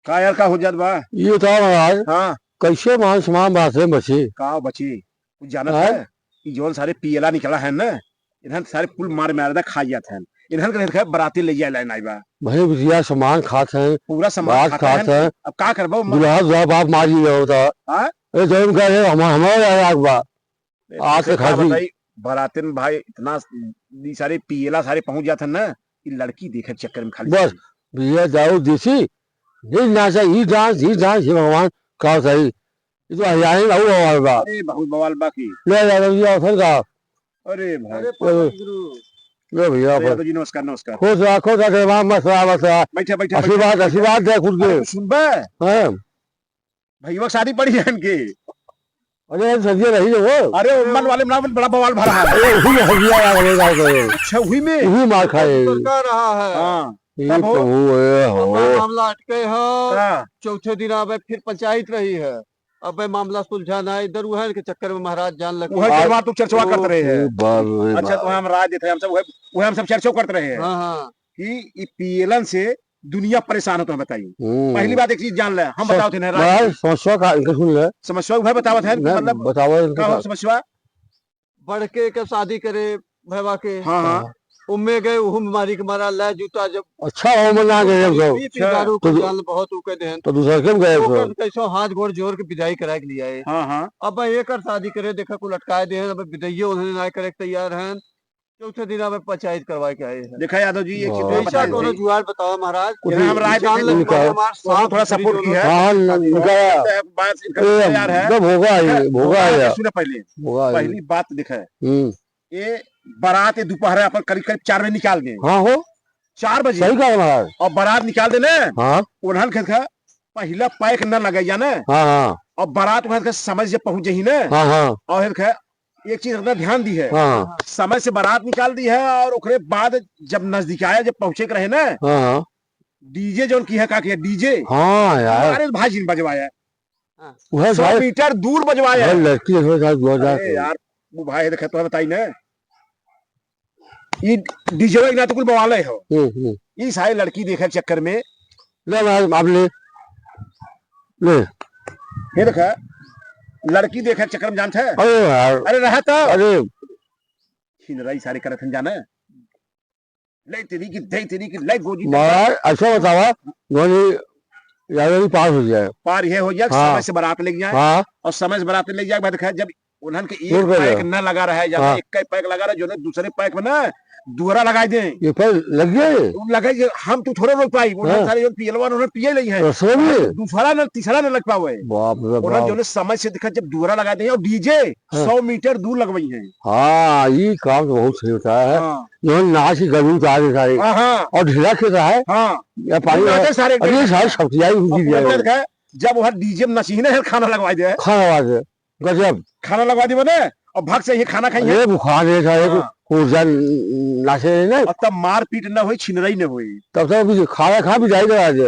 का यार का हो जात बा। ये था महाराज, हाँ कैसे मान समान बात है बची। का बची कुछ जानत हाँ? है कि जोन सारे पियला निकला है ना, इधर सारे कुल मार मारदा खा जात है। इधर के देखा बराती ले जाए लाइन आई बा, भाई भैया सामान खाते हैं, पूरा सामान बात खाता है। खाते हैं। अब का करबो दुल्हा दुल्हा बाप मारी रहा होता। हाँ ये जरूर कहे हमारे आग बा आज तुमसे से का खाती। बताई। बरातिन भाई इतना दी सारे पियला सारे पहुंच जाते हैं ना, कि लड़की देखे के चक्कर में खाली बस भैया जाओ देसी ये नाचा ये डांस ये भगवान का सही। ये तो हरियाणा ना हुआ बा। अरे बहुत बवाल बाकी। ले यादव जी ऑफर का। अरे भाई अरे पवन गुरु। ले भैया अरे ऑफर यादव जी नमस्कार नमस्कार। खुश रखे वहाँ मस्त रहा बस रहा। बैठे बैठे आशीर्वाद आशीर्वाद दे खुद के। सुनबे हाँ भैया शादी पड़ी है इनकी। अरे सब्जी रही है वो। अरे उम्मन वाले में बड़ा बवाल भरा है। अरे उसी में हदिया आ गए अच्छा हुई में। उसी मार खाए। कर रहा है। हाँ ये तब हो? प्रभु है अब हो। मामला अटके है। हाँ, चौथे दिन अब फिर पंचायत रही है। अब मामला सुलझाना है, इधर उहर के चक्कर में महाराज जान लगे। वह चरवा तू चर्चा करते रहे हैं। बाल अच्छा तो हम राज देते हैं, हम सब वह हम सब चर्चा करते रहे हैं हाँ हाँ कि ये पीएलएन से दुनिया परेशान होता है। बताइए पहली बात एक चीज जान ले, हम बताओ थे ना राज समस्या का इनका सुन ले। समस्या वह बतावत है कि मतलब बताओ का इनका। हो समस्या। बड़के के शादी करे भैया के। हाँ हाँ उम्मे गए उहु बीमारी के मारा ले जूता जब अच्छा हो मना गए हम सब। पी पी दारू तो- के जान बहुत उके देहन। तो दूसरा क्यों गए ओकर सब। कैसो हाथ गोड़ जोड़ के विदाई कराए के लिए आए। हाँ हाँ अब एक शादी करे देखा को लटकाए दे अब विदाइये उन्होंने ना करे के तैयार हैं। चौथे दिन अब पंचायत करवाए के आए हैं। देखा यादव जी एक चीज वाह। और ऐसा बताइए कोनो थी। जुआर बताओ महाराज। इन्हें हम राय जान देते लगे इनका- हमार तो हम थोड़ा साथ सपोर्ट की है। हाँ इनका बात इनका तैयार है। जब होगा ये होगा ये सुने पहले होगा ये। पहली बात दिखा है ये बारात ये दोपहर अपन करीब करीब 4 बजे निकाल गए। हाँ हो 4 बजे सही कहा महाराज। और बारात निकाल देने हाँ उन्हन के पहला पैक न लगे जाने हाँ हाँ और बारात वहां के समय से पहुंच जही ने। हाँ हाँ और एक चीज अपना ध्यान दी है, हाँ समय से बारात निकाल दी है और ओकरे बाद जब नजदीक आया जब पहुंचे के रहे ना, हाँ डीजे जो की है का किया डीजे हाँ यार हमारे भाई जी ने बजवाया वह 100 मीटर दूर बजवाया है। लड़की देखो साथ गुजर अरे यार वो भाई देखे तो बताई ना ये डीजे ना तो कुल बवाले हो। ये सारी लड़की देखे के चक्कर में ले महाराज आप ले ले। ये देखा लड़की देखे के चक्कर में जानते है। अरे यार अरे रहा तो अरे छिनराई सारे करत हैं जाने ले तेरी की ले गोजी महाराज अच्छा बतावा धोनी यादव पास हो जाए। पार ये हो जाए हाँ। समय से बारात ले जाए हाँ और समय से बारात ले जाए। देखा जब उन्हन के एक दूर कर पैक दो। न लगा रहा है जब हाँ। एक पैक लगा रहा है जो ना दूसरे पैक में ना दोहरा लगा दे ये पर लग गए लगा हम तू थोड़े रोक पाई हाँ। सारे पियलवा उन्होंने पिए नहीं है रसोई में दूसरा न तीसरा न लग पावे। बाप रे उन्होंने जो बाप। ना समय से दिखा जब दोहरा लगा दे और डीजे हाँ। 100 मीटर दूर लगवाई है। हाँ ये काम तो बहुत सही होता है। हाँ जो नाच की गर्मी उतार दे सारे हाँ हाँ और ढीला खेता है हाँ या पानी है। नाचे सारे अरे ये सारी सब्जियां और उनकी पूरा दिया देखा जब वह डीजे में नसीने है खाना लगवा दे खाना आवाज गजब। खाना लगवा दी बने और भाग से ये खाना खाइए अरे बुखार है सारे हाँ। ऊर्जा नाचे नहीं और तब मार पीट न हुई छिनरई न हुई तब तक कुछ खाना खा भी जाएगा आज।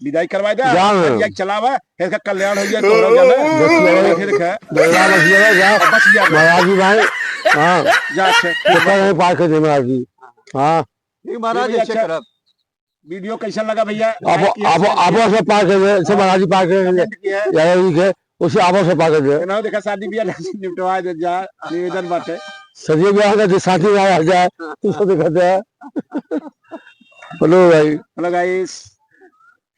विदाई करवा दे जान। या चलावा इसका कल्याण हो जाए तो हो जाना फिर खा दौड़ा बच गया जा बच गया महाराज जी भाई। हाँ जा अच्छा कितना नहीं पार कर दे महाराज जी। हाँ ठीक महाराज ये भी ऐसे अच्छा। करब। वीडियो कैसा लगा भैया आप से पार कर दे से महाराज जी पार कर दे यादव जी के उसे आप से पार कर दे। ना देखा शादी ब्याह निपटवा दे जा निवेदन बाटे सजे ब्याह का जो साथी आ जाए तू सब दिखाते हैं। बोलो भाई हेलो गाइस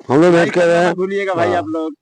हम लोग वेट कर रहे हैं। भूलिएगा भाई हाँ। आप लोग।